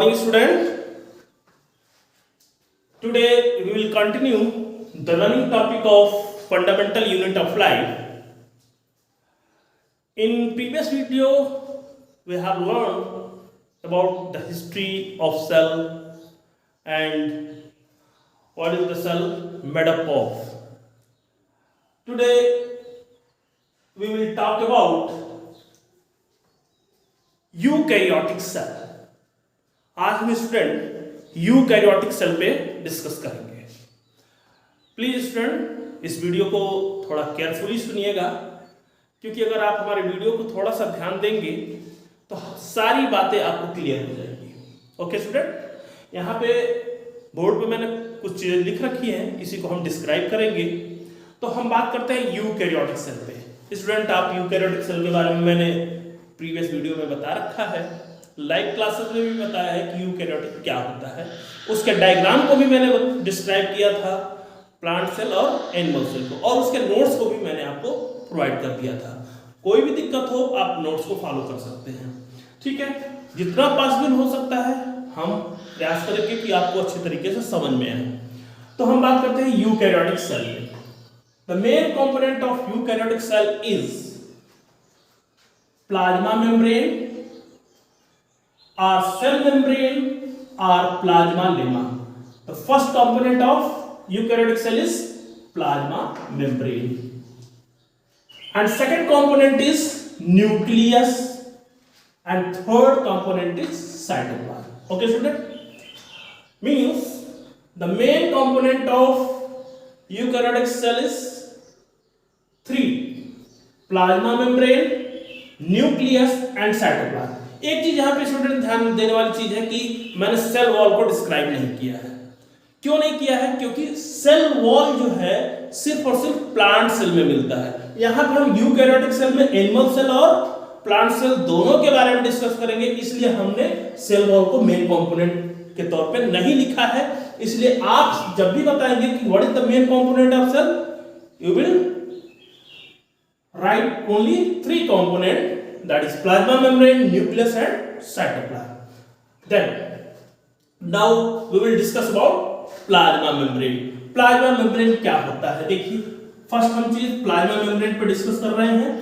morning, student. Today we will continue the learning topic of fundamental unit of life. In previous video, we have learned about the history of cell and what is the cell made up of. Today we will talk about eukaryotic cell. आज हम student eukaryotic cell पे discuss करेंगे. Please student इस video को थोड़ा carefully सुनिएगा, क्योंकि अगर आप हमारे वीडियो को थोड़ा सा ध्यान देंगे तो सारी बातें आपको क्लियर हो जाएगी. ओके स्टूडेंट, यहाँ पे बोर्ड पे मैंने कुछ चीजें लिख रखी हैं, इसी को हम डिस्क्राइब करेंगे. तो हम बात करते हैं यूकैरियोटिक सेल पे. स्टूडेंट, आप यूकैरियोटिक सेल के बारे में मैंने प्रीवियस वीडियो में बता रखा है, लाइव क्लासेस में भी बताया है कि यूकैरियोटिक क्या होता है. उसके डायग्राम को भी मैंने डिस्क्राइब किया था, प्लांट सेल और एनिमल सेल को, और उसके नोट्स को भी मैंने आपको प्रोवाइड कर दिया था. कोई भी दिक्कत हो आप नोट्स को फॉलो कर सकते हैं. ठीक है, जितना पॉसिबल हो सकता है हम प्रयास करेंगे कि आपको अच्छे तरीके से समझ में आए. तो हम बात करते हैं eukaryotic cell. The main component of eukaryotic cell is plasma membrane or cell membrane or plasma lemma. The first component of eukaryotic cell is plasma membrane, and second component is nucleus, and third component is cytoplasm. Okay student, means the main component of eukaryotic cell is three: plasma membrane, nucleus and cytoplasm. एक चीज यहाँ पे student ध्यान देने वाली चीज है कि मैंने सेल वॉल को डिस्क्राइब नहीं किया है. क्यों नहीं किया है? क्योंकि सेल वॉल जो है सिर्फ और सिर्फ प्लांट सेल में मिलता है. यहाँ पर हम यूकैरियोटिक सेल में एनिमल सेल और प्लांट सेल दोनों के बारे में डिस्कस करेंगे, इसलिए हमने सेल वॉल को मेन कंपोनेंट के तौर पे नहीं लिखा है. इसलिए आप जब भी बताएंगे कि what is the main component of cell, you will write only three component, that is plasma membrane, nucleus and cytoplasm. Then now we will discuss about plasma membrane. plasma membrane क्या होता है? देखिए, फर्स्ट हम चीज plasma membrane पे discuss कर रहे हैं.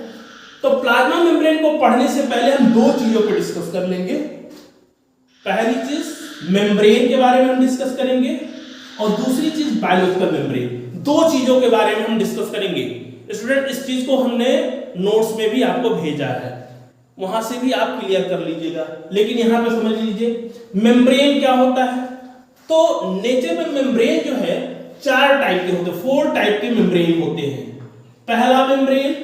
तो प्लाज्मा मेम्ब्रेन को पढ़ने से पहले हम दो चीजों पे डिस्कस कर लेंगे. पहली चीज मेम्ब्रेन के बारे में हम डिस्कस करेंगे, और दूसरी चीज बायोलॉजिकल मेम्ब्रेन. दो चीजों के बारे में हम डिस्कस करेंगे. स्टूडेंट, इस चीज को हमने नोट्स में भी आपको भेजा है, वहां से भी आप क्लियर कर लीजिएगा. लेकिन यहां पे समझ लीजिए मेम्ब्रेन क्या होता है. तो नेचर में मेम्ब्रेन जो है चार टाइप के होते हैं, 4 टाइप के मेम्ब्रेन होते हैं. पहला मेम्ब्रेन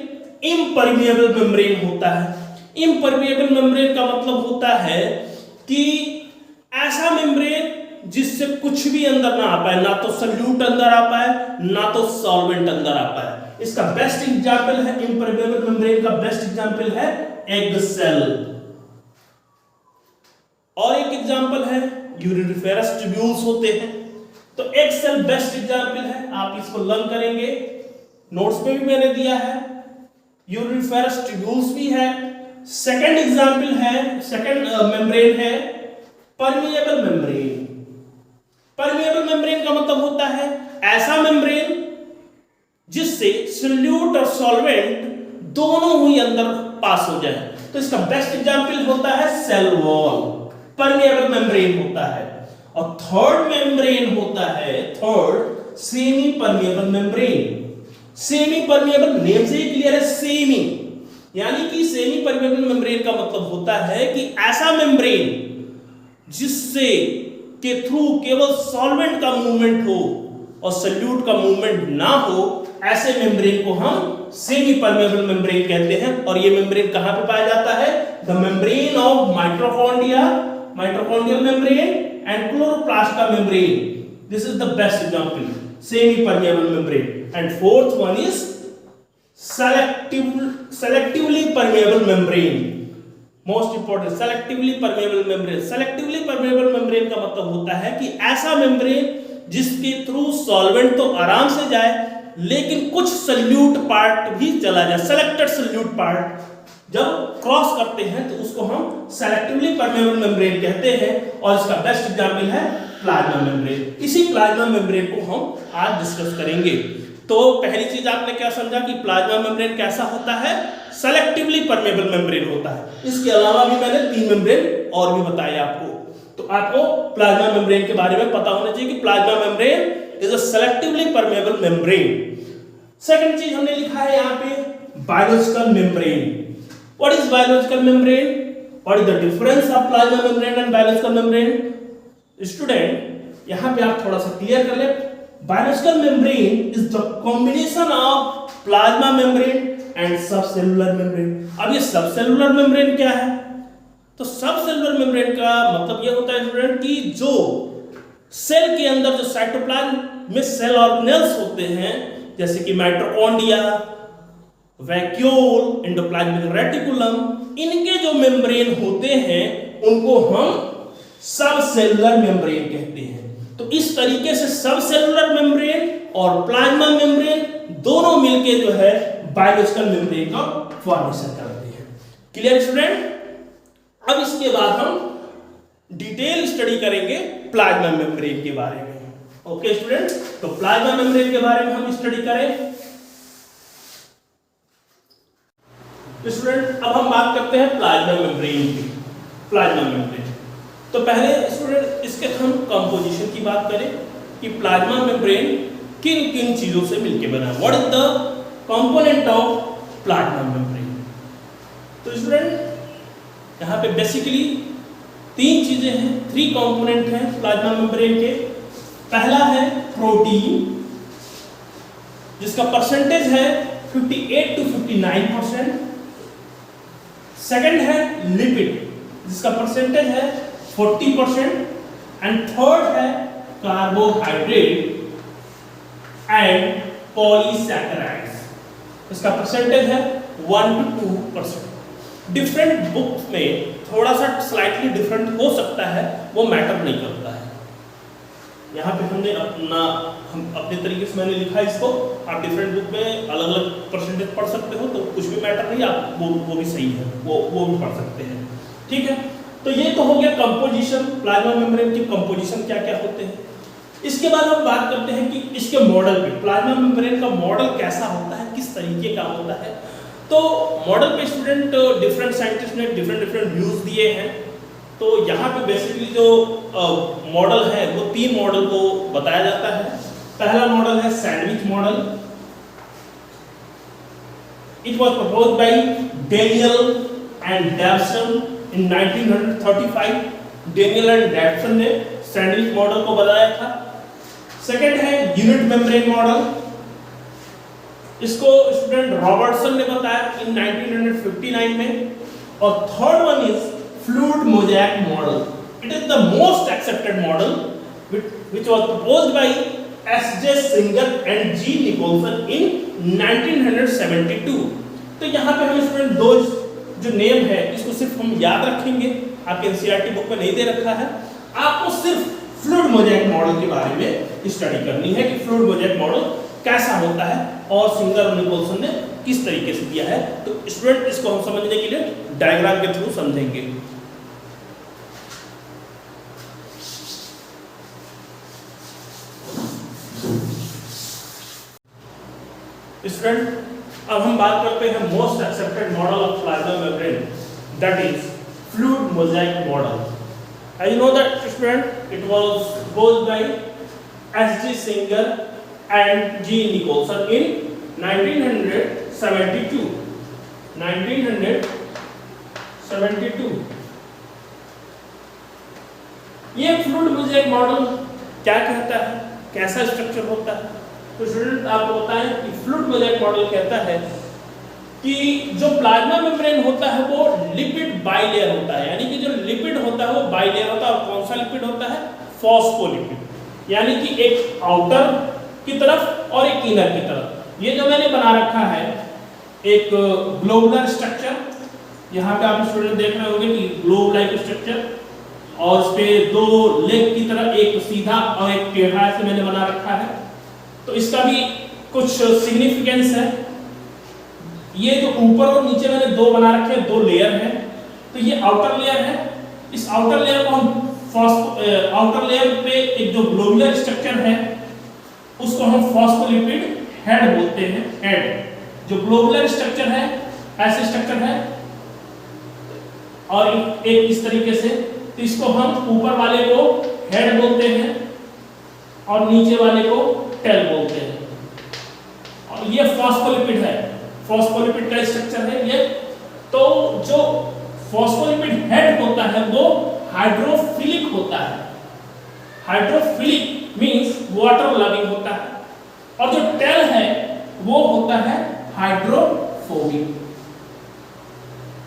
इम्परमिएबल मेम्ब्रेन होता है. इम्परमिएबल मेम्ब्रेन का मतलब होता है कि ऐसा मेम्ब्रेन जिससे कुछ भी अंदर ना आ पाए, ना तो सल्यूट अंदर आ पाए, ना तो सॉल्वेंट अंदर आ पाए. इसका बेस्ट एग्जांपल है, इम्परमेबल मेम्ब्रेन का बेस्ट एग्जांपल है एग सेल, और एक एग्जांपल है यूरिफेरस ट्यूब्यूल्स होते हैं. तो एग सेल बेस्ट एग्जांपल है, आप इसको लर्न करेंगे, नोट्स में भी मैंने दिया है. यूरिफेरस ट्यूब्यूल्स भी है. सेकंड एग्जांपल है, सेकंड मेम्ब्रेन है परमिएबल मेम्ब्रेन. परमिएबल मेम्ब्रेन का मतलब होता है ऐसा मेम्ब्रेन जिससे सॉल्यूट और सॉल्वेंट दोनों ही अंदर पास हो जाए. तो इसका बेस्ट एग्जांपल होता है सेल वॉल, परमिएबल मेम्ब्रेन होता है. और थर्ड मेम्ब्रेन होता है, third semi permeable membrane. Semi permeable name से ही क्लियर है, सेमी, यानी कि सेमी परमिएबल मेम्ब्रेन का मतलब होता है कि ऐसा मेम्ब्रेन जिससे के थ्रू केवल सॉल्वेंट का मूवमेंट हो और सॉल्यूट का मूवमेंट ना हो, ऐसे मेम्ब्रेन को हम सेमी परमेबल मेम्ब्रेन कहते हैं. और ये मेम्ब्रेन कहां पे पाया जाता है? The membrane of mitochondria, mitochondrial membrane and chloroplast membrane. This is the best example, semi permeable membrane. And fourth one is selectively permeable membrane. Most important, selectively permeable membrane. Selectively permeable membrane का मतलब होता है कि ऐसा membrane जिसके through solvent तो आराम से जाए, लेकिन कुछ सल्यूट पार्ट भी चला जाए, सेलेक्टेड सल्यूट पार्ट जब क्रॉस करते हैं तो उसको हम सेलेक्टिवली परमेबल मेम्ब्रेन कहते हैं और इसका बेस्ट एग्जांपल है प्लाज्मा मेम्ब्रेन। इसी प्लाज्मा मेम्ब्रेन को हम आज डिस्कस करेंगे। तो पहली चीज आपने क्या समझा कि प्लाज्मा मेम्ब्रेन कैसा होता है, सेलेक्टिवली परमेबल मेम्ब्रेन होता है। इसके अलावा भी मैंने 3 मेम्ब्रेन और भी बताए आपको, तो आपको प्लाज्मा मेम्ब्रेन के बारे में पता होना चाहिए कि plasma membrane is a selectively permeable membrane. Second चीज हमने लिखा है यहाँ पे biological membrane. What is biological membrane, what is the difference of plasma membrane and biological membrane. Student यहाँ पे आप थोड़ा सा क्लियर कर ले, biological membrane is the combination of plasma membrane and subcellular membrane. अब ये सबसेलुलर मेम्ब्रेन क्या है, तो सबसेलुलर मेम्ब्रेन का मतलब ये होता है स्टूडेंट कि जो सेल के अंदर जो साइटोप्लाज्म में सेल ऑर्गेनेल्स होते हैं जैसे कि माइटोकॉन्ड्रिया, वैक्यूल, एंडोप्लाज्मिक रेटिकुलम, इनके जो मेम्ब्रेन होते हैं उनको हम सबसेलुलर मेम्ब्रेन कहते हैं। तो इस तरीके से सबसेलुलर मेम्ब्रेन और प्लाज्मा मेम्ब्रेन दोनों मिलके जो है बायोलॉजिकल मेम्ब्रेन का फॉर्मेशन करते हैं। Clear student. अब इसके बाद हम डिटेल स्टडी करेंगे प्लाज्मा मेम्ब्रेन के बारे में। ओके स्टूडेंट, तो प्लाज्मा मेम्ब्रेन के बारे में हम स्टडी करें। स्टूडेंट अब हम बात करते हैं प्लाज्मा मेम्ब्रेन की। प्लाज्मा मेम्ब्रेन तो पहले स्टूडेंट इसके हम कंपोजिशन की बात करें कि प्लाज्मा मेम्ब्रेन किन किन चीजों से मिलकर बना है। What is the component of plasma membrane. तो स्टूडेंट यहाँ पे बेसिकली 3 चीजें हैं, 3 कंपोनेंट हैं प्लाज्मा मेम्ब्रेन के। पहला है प्रोटीन जिसका परसेंटेज है 58 to 59%। सेकंड है लिपिड जिसका परसेंटेज है 40% एंड थर्ड है कार्बोहाइड्रेट एंड पॉलीसैकेराइड्स, इसका परसेंटेज है 1 to 2%। डिफरेंट बुक्स में थोड़ा सा स्लाइटली डिफरेंट हो सकता है, वो मैटर नहीं करता है। यहाँ पे हमने अपने तरीके से मैंने लिखा है इसको, आप डिफरेंट बुक में अलग अलग परसेंटेज पढ़ सकते हो, तो कुछ भी मैटर नहीं, आप वो भी सही है, वो भी पढ़ सकते हैं। ठीक है, तो ये तो हो गया कंपोजिशन, प्लाज्मा मेम्ब्रेन के कंपोजिशन क्या क्या होते हैं। इसके बाद हम बात करते हैं कि इसके मॉडल पे, प्लाज्मा मेम्ब्रेन का मॉडल कैसा होता है, किस तरीके का होता है। तो मॉडल पे स्टूडेंट डिफरेंट साइंटिस्ट ने डिफरेंट व्यूज दिए हैं। तो यहाँ पे बेसिकली जो मॉडल है वो 3 मॉडल को बताया जाता है। पहला मॉडल है sandwich model. It was proposed by Danielli and Davson in 1935। Danielli and Davson ने सैंडविच मॉडल को बनाया था। सेकंड है यूनिट मेम्ब्रेन मॉडल, इसको स्टूडेंट रॉबर्टसन ने बताया इन 1959 में। और third one is fluid mosaic model. It is the most accepted model which was proposed by S.J. Singer and G. Nicholson in 1972। तो यहाँ पे हम स्टूडेंट दो जो नेम है इसको सिर्फ हम याद रखेंगे, आपके एनसीईआरटी बुक में नहीं दे रखा है। आपको सिर्फ फ्लूइड मोज़ेक मॉडल के बारे में स्टडी करनी है कि फ्लूइड मोज़ेक मॉडल कैसा होता है और सिंगर और निकोलसन ने किस तरीके से दिया है। तो स्टूडेंट इसको हम समझने के लिए डायग्राम के थ्रू समझेंगे। स्टूडेंट अब हम बात करते हैं most accepted model of plasma membrane, that is fluid mosaic model. As you know that student, it was proposed by S.G. Singer and G. Nicholson in 1972. 1972। ये फ्लूइड मोज़ेक मॉडल क्या कहता है, कैसा स्ट्रक्चर होता है। तो स्टूडेंट आपको बताएं कि फ्लूइड मोज़ेक मॉडल कहता है कि जो प्लाज्मा मेम्ब्रेन होता है वो लिपिड बाइलेयर होता है, यानी कि जो लिपिड होता है वो बाइलेयर होता है। और कौन सा लिपिड होता है, फॉस्फोलिपिड, यानी कि एक आउटर की तरफ और एक इनर की तरफ। ये जो मैंने बना रखा है एक ग्लोबुलर स्ट्रक्चर, यहाँ पे आप स्टूडेंट देख रहे होंगे कि ग्लोब लाइक स्ट्रक्चर, और इस पे 2 लेग की तरह एक सीधा और एक टेढ़ा से मैंने बना रखा है। तो इसका भी कुछ सिग्निफिकेंस है। ये जो ऊपर और नीचे मैंने दो बना रखे हैं, दो लेयर है, तो ये आउटर लेयर है। इस आउटर लेयर को हम आउटर लेयर पे एक जो ग्लोबुलर स्ट्रक्चर है उसको हम फॉस्फोलिपिड हेड बोलते हैं। हेड जो ग्लोबुलर स्ट्रक्चर है, ऐसे स्ट्रक्चर है और एक इस तरीके से, तो इसको हम ऊपर वाले को हेड बोलते हैं और नीचे वाले को टेल बोलते हैं। और ये फॉस्फोलिपिड है, फॉस्फोलिपिड का स्ट्रक्चर है ये। तो जो फॉस्फोलिपिड हेड होता है वो हाइड्रोफिलिक होता है। हाइड्रोफिलिक मींस वाटर लविंग होता है, और जो टेल है वो होता है हाइड्रोफोबिक,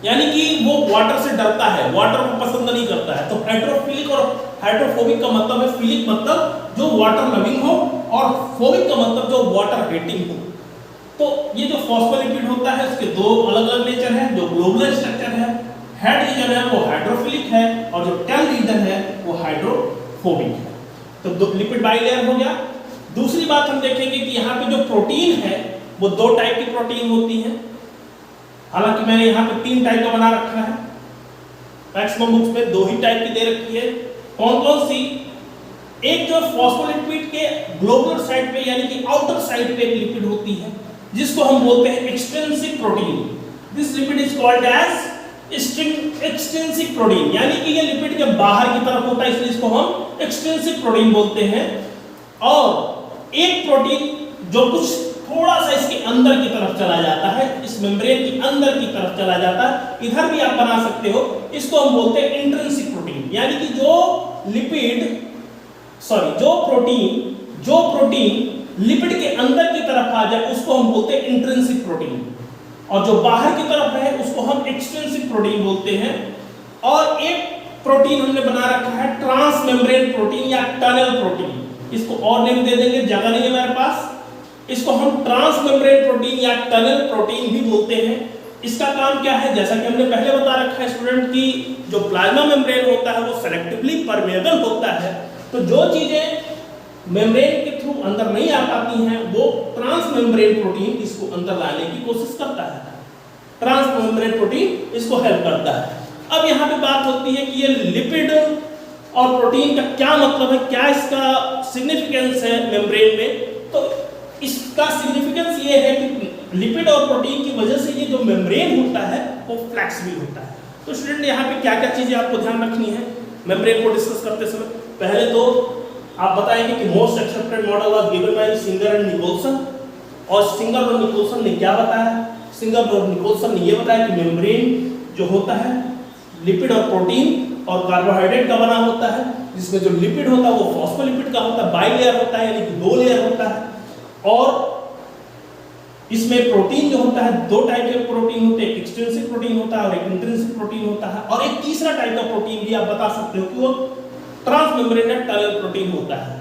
यानी कि वो वाटर से डरता है, वाटर को पसंद नहीं करता है। तो हाइड्रोफिलिक और हाइड्रोफोबिक का मतलब है, फिलिक मतलब जो वाटर लविंग हो और फोबिक का मतलब जो वाटर हेटिंग हो। तो ये जो फॉस्फोलिपिड होता है उसके दो अलग अलग नेचर है। जो ग्लोबुलर स्ट्रक्चर है, हेड रीजन है वो हाइड्रोफिलिक है, और जो टेल रीजन है वो हाइड्रोफोबिक है। तो दो लिपिड बाइलेयर हो गया। दूसरी बात हम देखेंगे कि यहाँ पे जो प्रोटीन है वो दो टाइप की प्रोटीन होती है। हालांकि मैंने यहाँ पे 3 टाइप का बना रखा है, मैक्सिमम बुक्स में 2 ही टाइप की दे रखी है। कौन कौन सी? एक जो फॉस्फोलिपिड के ग्लोबुलर साइड पे यानी कि आउटर साइड पे एक लिपिड होती है जिसको हम बोलते हैं extrinsic protein. This lipid is called as extrinsic protein, यानी कि ये लिपिड के बाहर की तरफ होता है, इसलिए इसको हम एक्सट्रिंसिक प्रोटीन बोलते हैं। और एक प्रोटीन जो कुछ थोड़ा सा इसके अंदर की तरफ चला जाता है, इस मेम्ब्रेन की अंदर की तरफ चला जाता है, इधर भी आप बना सकते हो, इसको हम बोलते हैं इंट्रिंसिक प्रोटीन। यानी कि जो प्रोटीन लिपिड के अंदर की तरफ आ जाए उसको हम बोलते हैं इंट्रिंसिक प्रोटीन, और जो बाहर की तरफ है उसको हम एक्सट्रिंसिक प्रोटीन बोलते हैं। और एक प्रोटीन हमने बना रखा है ट्रांस मेम्ब्रेन प्रोटीन या टनल प्रोटीन, इसको और नेम दे देंगे, जगह नहीं है मेरे पास। इसको हम ट्रांस मेम्ब्रेन प्रोटीन या टनल प्रोटीन भी बोलते हैं। इसका काम क्या है? जैसा कि हमने पहले बता रखा है स्टूडेंट की जो प्लाज्मा मेम्ब्रेन होता है वो सेलेक्टिवली परमेएबल होता है। तो जो चीजें मेम्ब्रेन के थ्रू अंदर नहीं आ पाती हैं वो ट्रांस मेम्ब्रेन प्रोटीन इसको अंदर लाने की कोशिश करता है। ट्रांस मेम्ब्रेन प्रोटीन इसको हेल्प करता है। अब यहाँ पे बात होती है कि ये लिपिड और प्रोटीन का क्या मतलब है, क्या इसका सिग्निफिकेंस है मेम्ब्रेन में। तो इसका सिग्निफिकेंस ये है कि लिपिड और प्रोटीन की वजह से ये जो मेम्ब्रेन होता है वो फ्लेक्सिबल होता है। तो स्टूडेंट यहाँ पे क्या क्या चीजें आपको ध्यान रखनी है मेम्ब्रेन को डिस्कस करते समय? पहले तो आप बताएंगे कि most accepted model was given by Singer and Nicolson. और सिंगर और निकोलसन ने क्या बताया? सिंगर और निकोलसन ने ये बताया कि मेम्ब्रेन जो होता है लिपिड और प्रोटीन और कार्बोहाइड्रेट का बना होता है, जिसमें जो लिपिड होता है वो फॉस्फोलिपिड का होता है, बाइलेयर होता है यानी कि 2 लेयर होता है। और इसमें प्रोटीन जो होता है 2 टाइप के प्रोटीन होते हैं, एक एक्सट्रिंसिक प्रोटीन होता है और एक इंट्रिंसिक प्रोटीन होता है। और एक तीसरा टाइप का प्रोटीन भी आप बता सकते हो कि वो ट्रांसमेम्ब्रेनल टनल प्रोटीन होता है।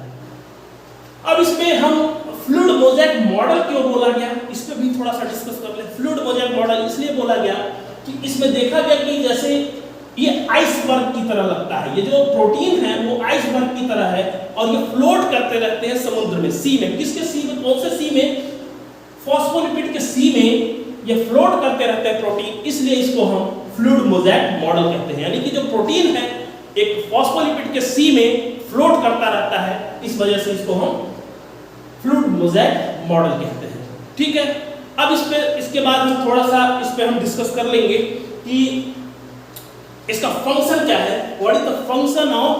अब इसमें हम फ्लूइड मोज़ेक मॉडल क्यों बोला गया, इस पे भी थोड़ा सा डिस्कस कर ले। फ्लूइड मोज़ेक मॉडल इसलिए बोला गया कि इसमें देखा गया कि जैसे ये आइसबर्ग की तरह लगता है, ये जो प्रोटीन है वो आइसबर्ग की तरह है और ये फ्लोट करते रहते हैं समुद्र में, सी में। किसके सी में? कौन से सी में? फॉस्फोलिपिड के सी में ये फ्लोट करते रहते हैं प्रोटीन, इसलिए इसको हम फ्लूइड मोज़ेक मॉडल कहते हैं। यानी कि जो प्रोटीन है एक फॉस्फोलिपिड के सी में फ्लोट करता रहता है, इस वजह से इसको हम फ्लूइड मोज़ेक मॉडल कहते हैं। ठीक है, अब इसके बाद हम थोड़ा सा इस पे हम डिस्कस कर लेंगे कि इसका फंक्शन क्या है। What is the function of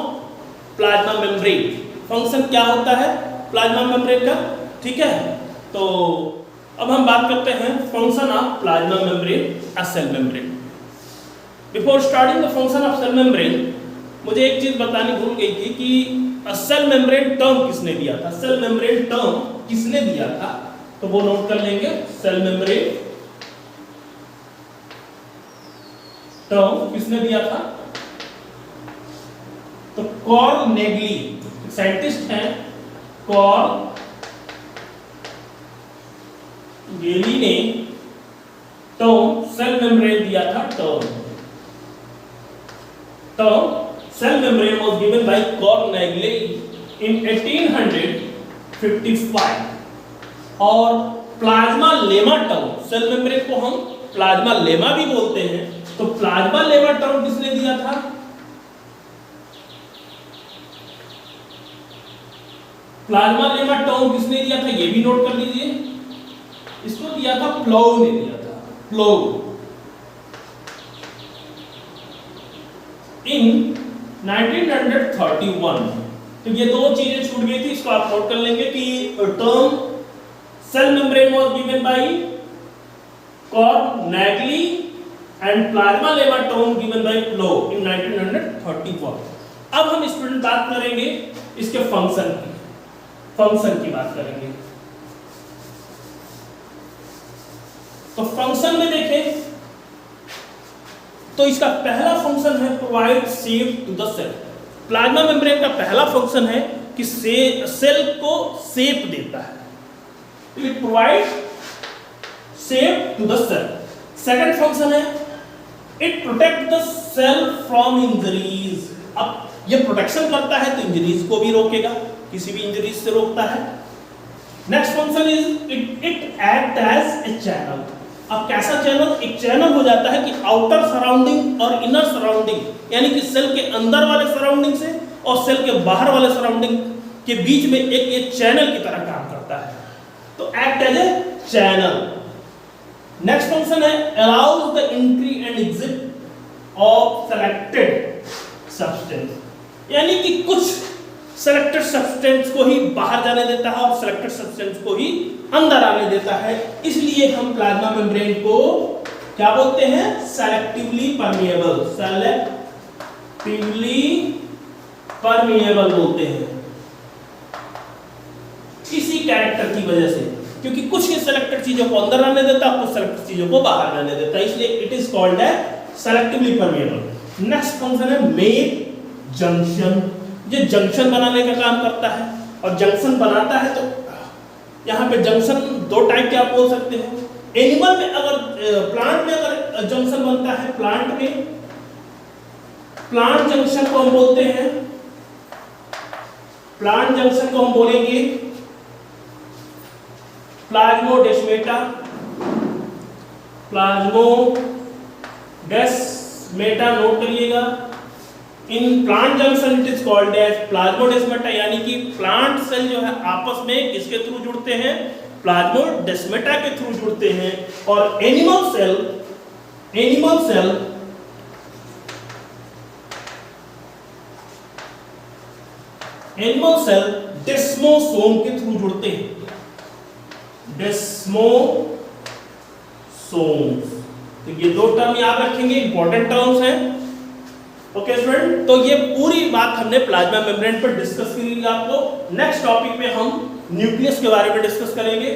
plasma membrane? Function क्या होता है प्लाज्मा मेम्ब्रेन का? ठीक है, तो अब हम बात करते हैं function of plasma membrane, cell membrane. Before starting the function of cell membrane, मुझे एक चीज बतानी भूल गई थी कि सेल मेम्ब्रेन टर्म किसने दिया था। सेल मेम्ब्रेन टर्म किसने दिया था तो वो नोट कर लेंगे। सेल मेम्ब्रेन टर्म किसने दिया था? तो कॉर्ल नेगली साइंटिस्ट हैं, कॉर्ल गेली ने टर्म सेल मेम्ब्रेन दिया था। Term cell membrane was given by Corneglia in 1855 और plasmalemma term, cell membrane को हम प्लाज्मा लेमा भी बोलते हैं। तो प्लाज्मा लेमा टर्म किसने दिया था? प्लाज्मा लेमा टर्म किसने दिया था ये भी नोट कर लीजिए। इसको दिया था प्लोव ने दिया था, प्लोव इन 1931। तो ये दो चीजें छूट गई थी, इसको आप नोट कर लेंगे कि term cell membrane was given by Cornegli and plasmalemma term given by Plowe in 1931। अब हम स्टूडेंट बात करेंगे इसके फंक्शन की बात करेंगे। तो फंक्शन में देखें तो इसका पहला फंक्शन है provide shape to the cell. Plasma membrane का पहला फंक्शन है कि सेल को शेप देता है, it provide shape to the cell. Second function है it protect the cell from injuries. अब ये प्रोटेक्शन करता है तो इंजरीज को भी रोकेगा, किसी भी इंजरीज से रोकता है। Next function is it act as a channel. अब कैसा चैनल? एक चैनल हो जाता है कि आउटर सराउंडिंग और इनर सराउंडिंग, यानी कि सेल के अंदर वाले सराउंडिंग से और सेल के बाहर वाले सराउंडिंग के बीच में एक चैनल की तरह काम करता है, तो act as a channel. Next function है allows the entry and exit of selected substance, यानी कि कुछ सेलेक्टेड सब्सटेंस को ही बाहर जाने देता है और सेलेक्टेड सब्सटेंस को ही अंदर आने देता है। इसलिए हम प्लाज्मा मेम्ब्रेन को क्या बोलते हैं? सेलेक्टिवली परमिएबल, सेलेक्टिवली परमिएबल बोलते हैं इसी कैरेक्टर की वजह से, क्योंकि कुछ ही सेलेक्टेड चीजों को अंदर आने देता है, कुछ सेलेक्टेड चीजों को बाहर जाने देता है, इसलिए इट इज कॉल्ड है सेलेक्टिवली परमिएबल। नेक्स्ट फंक्शन है मेक जंक्शन। ये जंक्शन बनाने का काम करता है, और जंक्शन बनाता है तो यहाँ पे जंक्शन दो टाइप के आप बोल सकते हैं। एनिमल में अगर प्लांट में अगर जंक्शन बनता है, प्लांट जंक्शन को हम बोलते हैं, प्लांट जंक्शन को हम बोलेंगे प्लाज्मोडेस्मेटा। प्लाज्मोडेस्मेटा नोट करिएगा। In plant junction it is called as plasmodesmata, यानी कि प्लांट सेल जो है आपस में किसके थ्रू जुड़ते हैं? प्लाज्मोडेस्मेटा के थ्रू जुड़ते हैं। और एनिमल सेल डेस्मोसोम के थ्रू जुड़ते हैं, डेस्मोसोम। तो ये दो टर्म याद रखेंगे, इंपॉर्टेंट टर्म्स हैं। ओके स्टूडेंट, तो ये पूरी बात हमने प्लाज्मा मेम्ब्रेन पर डिस्कस करी। आपको नेक्स्ट टॉपिक पे हम न्यूक्लियस के बारे में डिस्कस करेंगे,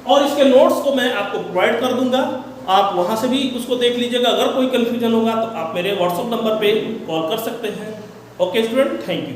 और इसके नोट्स को मैं आपको प्रोवाइड कर दूंगा, आप वहां से भी उसको देख लीजिएगा। अगर कोई कंफ्यूजन होगा तो आप मेरे व्हाट्सएप नंबर पे कॉल कर सकते हैं। Okay student, thank you.